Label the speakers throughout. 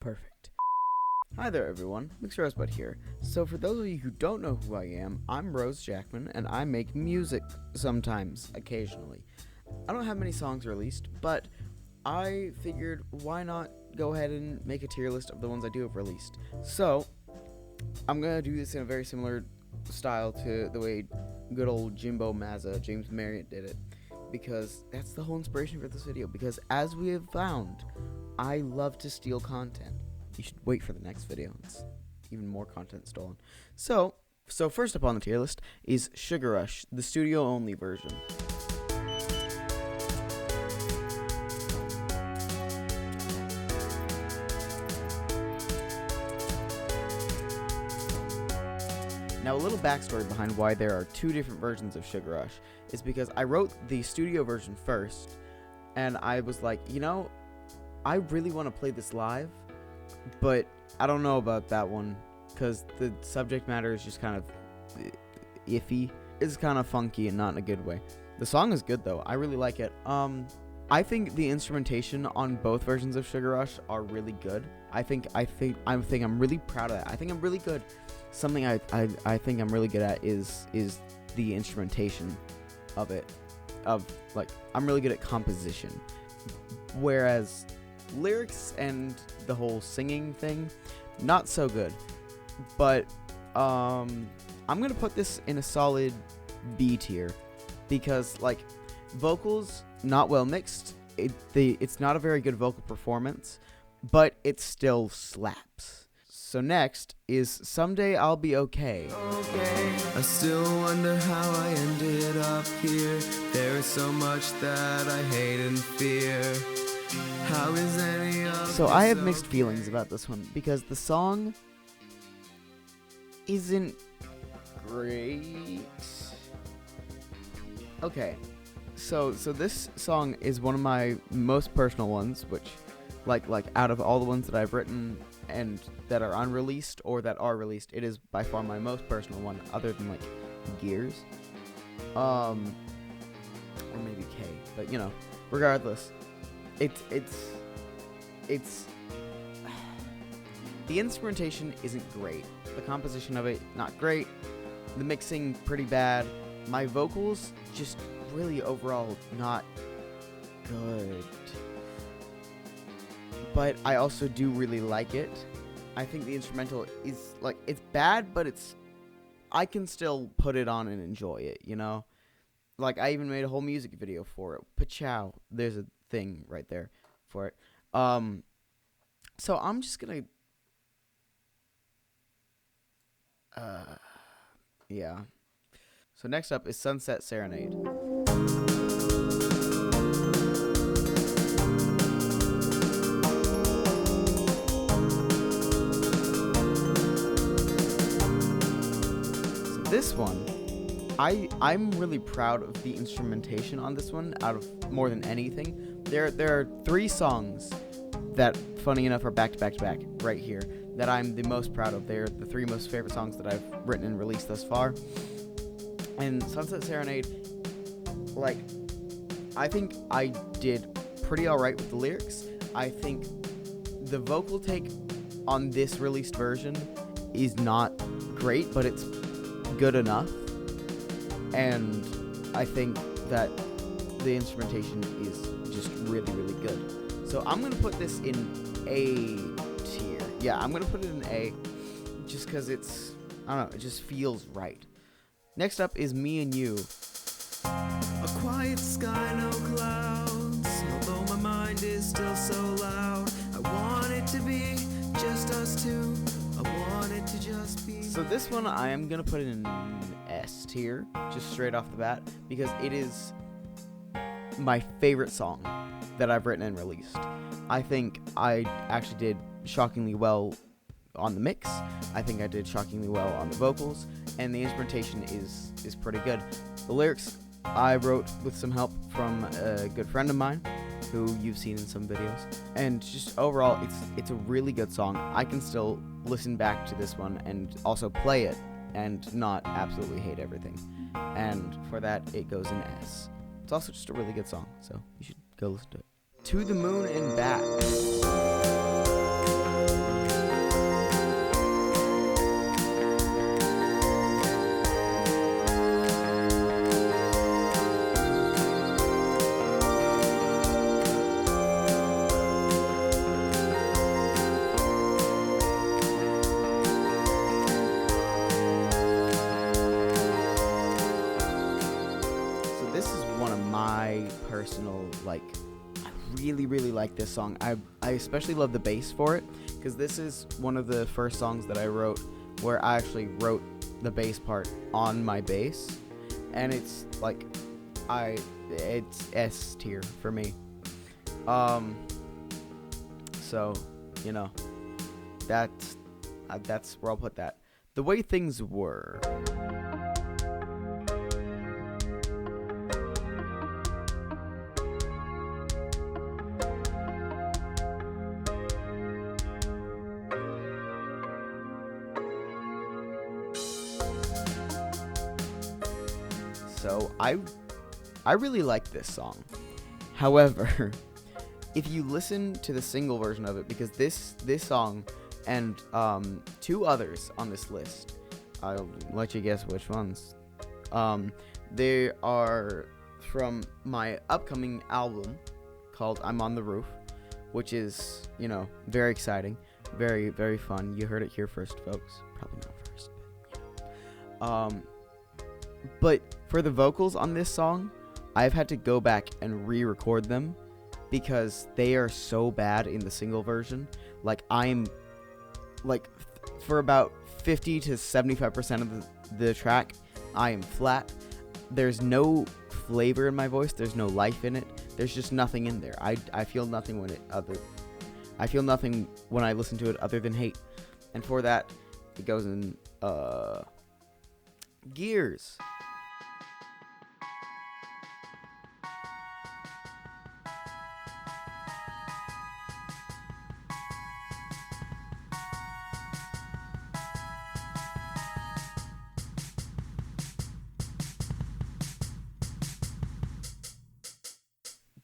Speaker 1: Perfect. Hi there everyone, MixerRosebud here. So for those of you who don't know who I am, I'm RoJack, and I make music sometimes, occasionally. I don't have many songs released, but I figured why not go ahead and make a tier list of the ones I do have released. So, I'm going to do this in a very similar style to the way good old Jimbo Mazza, James Marriott, did it. Because that's the whole inspiration for this video. Because as we have found, I love to steal content. You should wait for the next video. It's even more content stolen. So first up on the tier list is Sugar Rush, the studio-only version. Now, a little backstory behind why there are two different versions of Sugar Rush is because I wrote the studio version first, and I was like, you know, I really want to play this live, but I don't know about that one, because the subject matter is just kind of iffy. It's kind of funky and not in a good way. The song is good, though. I really like it. I think the instrumentation on both versions of Sugar Rush are really good. I think I'm really proud of that. I think I'm really good. Something I think I'm really good at is the instrumentation of it. I'm really good at composition. Whereas lyrics and the whole singing thing, not so good. But I'm gonna put this in a solid B tier because vocals not well mixed. It's not a very good vocal performance, but it still slaps. So next is Someday I'll Be Okay.
Speaker 2: I still wonder how I ended up here. There is so much that I hate and fear. How is any of
Speaker 1: So I have mixed feelings about this one because the song isn't great. Okay, so this song is one of my most personal ones, which like out of all the ones that I've written and that are unreleased or that are released, it is by far my most personal one, other than Gears, or maybe K. But you know, regardless, it's the instrumentation isn't great. The composition of it not great. The mixing pretty bad. My vocals just really overall not good. But I also do really like it. I think the instrumental is it's bad, but I can still put it on and enjoy it, you know? I even made a whole music video for it. Pachow. There's a thing right there for it. So I'm just gonna yeah. So next up is Sunset Serenade. This one, I'm really proud of the instrumentation on this one out of more than anything. There are 3 songs that, funny enough, are back to back to back right here that I'm the most proud of. They're the 3 most favorite songs that I've written and released thus far. And Sunset Serenade, I think I did pretty alright with the lyrics. I think the vocal take on this released version is not great, but it's good enough, and I think that the instrumentation is just really, really good. So I'm gonna put this in A tier. Yeah, I'm gonna put it in A, just because I don't know, it just feels right. Next up is Me&u.
Speaker 2: A quiet sky, no clouds. Although my mind is still so loud, I want it to be just us two. I want it to just be.
Speaker 1: So this one I am going to put in S tier, just straight off the bat, because it is my favorite song that I've written and released. I think I actually did shockingly well on the mix. I think I did shockingly well on the vocals, and the instrumentation is pretty good. The lyrics I wrote with some help from a good friend of mine, who you've seen in some videos, and just overall, it's a really good song. I can still listen back to this one and also play it and not absolutely hate everything. And for that, it goes in S. It's also just a really good song, so you should go listen to it. To the Moon and Back. personal, like, I really, really like this song. I especially love the bass for it, because this is one of the first songs that I wrote where I actually wrote the bass part on my bass, and it's like, it's S tier for me. So, you know, that's where I'll put that. The Way Things Were. So I really like this song. However, if you listen to the single version of it, because this song and 2 others on this list, I'll let you guess which ones. They are from my upcoming album called I'm on the Roof, which is, you know, very exciting, very, very fun. You heard it here first, folks. Probably not first, but, you know. But for the vocals on this song, I've had to go back and re-record them because they are so bad in the single version. Like, I'm, like, for about 50 to 75% of the track, I am flat. There's no flavor in my voice. There's no life in it. There's just nothing in there. I feel nothing I feel nothing when I listen to it other than hate. And for that, it goes in Gears.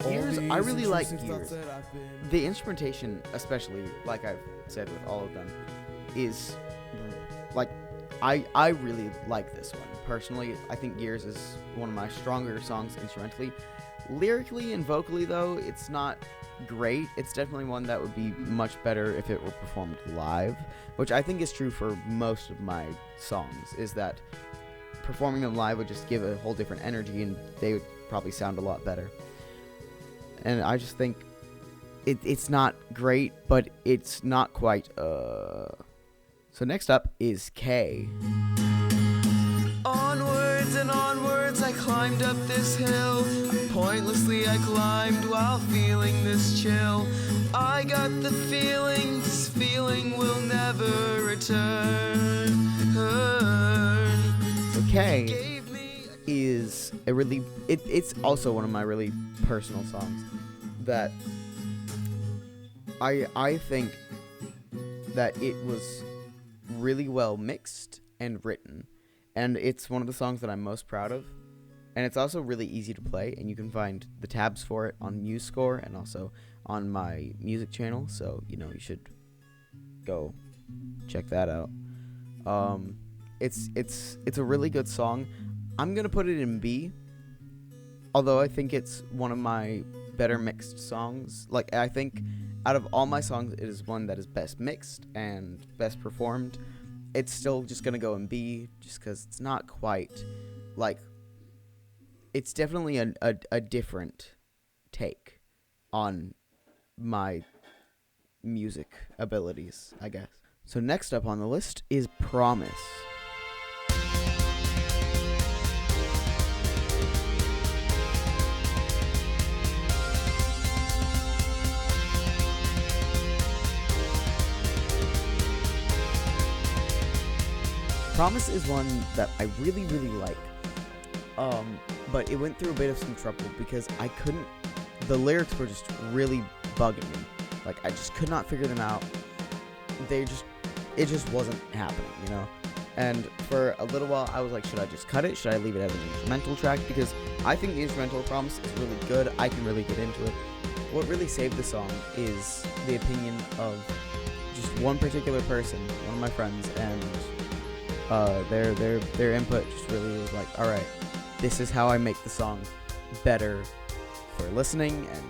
Speaker 1: Gears, I really like Gears. The instrumentation, especially, like I've said with all of them, is, like, I really like this one. Personally, I think Gears is one of my stronger songs instrumentally. Lyrically and vocally, though, it's not great. It's definitely one that would be much better if it were performed live, which I think is true for most of my songs, is that performing them live would just give a whole different energy, and they would probably sound a lot better. And I just think it's not great, but it's not quite, So next up is K.
Speaker 2: Onwards and onwards I climbed up this hill. Pointlessly I climbed while feeling this chill. I got the feeling this feeling will never return.
Speaker 1: So K is a really, it's also one of my really personal songs that I think that it was really well mixed and written, and it's one of the songs that I'm most proud of, and it's also really easy to play, and you can find the tabs for it on MuseScore and also on my music channel, so you know, you should go check that out. It's a really good song. I'm gonna put it in B, although I think it's one of my better mixed songs. Like, I think out of all my songs, it is one that is best mixed and best performed. It's still just gonna go in B, just because it's not quite, like, it's definitely a different take on my music abilities, I guess. So next up on the list is Promise. Promise is one that I really, really like, but it went through a bit of some trouble because the lyrics were just really bugging me. Like, I just could not figure them out. It just wasn't happening, you know? And for a little while, I was like, should I just cut it? Should I leave it as an instrumental track? Because I think the instrumental of Promise is really good. I can really get into it. What really saved the song is the opinion of just one particular person, one of my friends, and their input just really was like, all right, this is how I make the song better for listening, and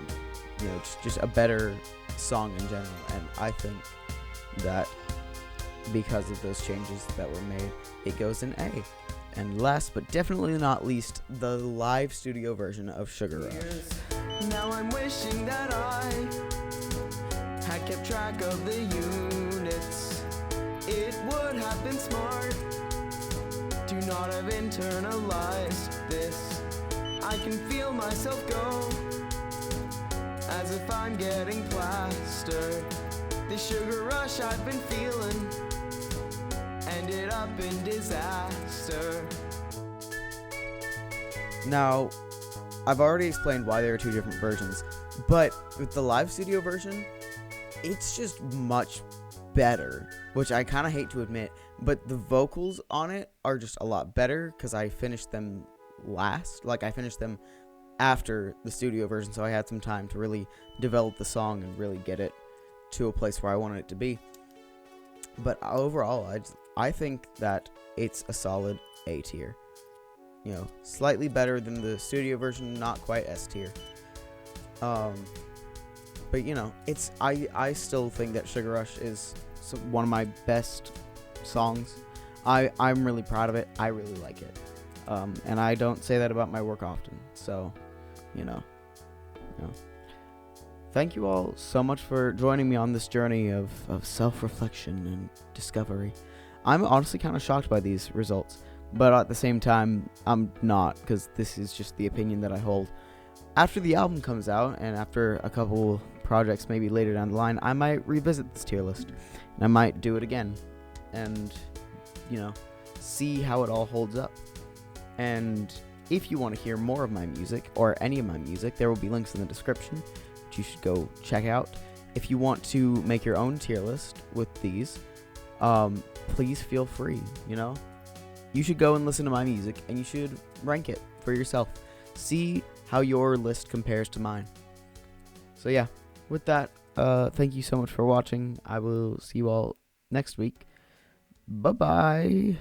Speaker 1: you know, just a better song in general. And I think that because of those changes that were made, it goes in A. And last but definitely not least, the live studio version of Sugar Rush.
Speaker 2: Now I'm wishing that I had kept track of the units. It would have been smart to not have internalized this. I can feel myself go as if I'm getting plastered. The sugar rush I've been feeling ended up in disaster.
Speaker 1: Now, I've already explained why there are two different versions, but with the live studio version, it's just much better, which I kind of hate to admit, but the vocals on it are just a lot better because I finished them last. Like, I finished them after the studio version, so I had some time to really develop the song and really get it to a place where I wanted it to be. But overall, I think that it's a solid A tier. You know, slightly better than the studio version, not quite S tier. But you know, I still think that Sugar Rush is one of my best songs. I'm really proud of it. I really like it. And I don't say that about my work often. So, you know. Thank you all so much for joining me on this journey of self-reflection and discovery. I'm honestly kind of shocked by these results, but at the same time, I'm not, because this is just the opinion that I hold. After the album comes out, and after a couple projects maybe later down the line, I might revisit this tier list, and I might do it again, and, you know, see how it all holds up. And if you want to hear more of my music, or any of my music, there will be links in the description, which you should go check out. If you want to make your own tier list with these, please feel free, you know? You should go and listen to my music, and you should rank it for yourself. See how your list compares to mine. So yeah, with that, thank you so much for watching. I will see you all next week. Bye-bye.